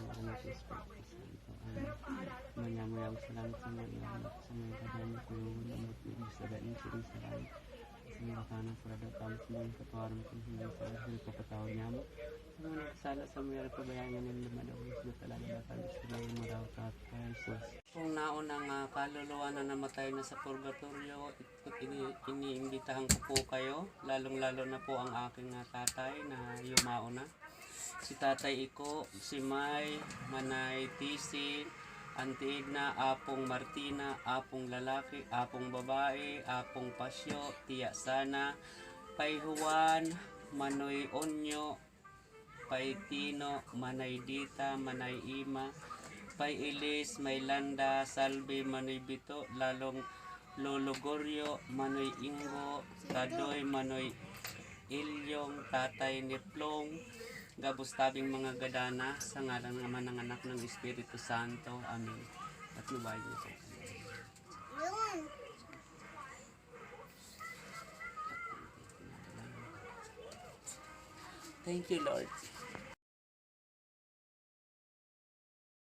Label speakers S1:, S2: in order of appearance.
S1: Ang Espiritu Santo. Manyamayang sa langit sa mga ilamat sa mga kadami ko yung umot yung sa galing siri sa langit. Sa mga kanang prada kami sa mga katuwaran kung hindi sa langit kapatawad niya mo. Sa mga nagsala sa mga kabayangan ng lumadawis na talaga natagos sa mga maraw ka at Jesus. Kung naunang kaluluwa na namatay na sa purgatorio, iniimbitahan ko po kayo, lalong-lalo na po ang aking tatay na yumao na. Si Tatay Iko, si May, Manay Tisi, Auntie Edna, Apong Martina, Apong lalaki, Apong babae, Apong Pasyo, Tiya Sana, Pay Juan, Manoy Onyo, Pay Tino, Manay Dita, Manay Ima, Pay Ilis, Maylanda, Salvi, Manoy Bito, lalong Lolo Goryo, Manoy Ingo, Tadoy, Manoy Ilyong, Tatay Niplong, gabos tabing mga gadana sa ngalan naman ng anak ng Espiritu Santo. Amen. At lubayin niyo po. Thank you, Lord.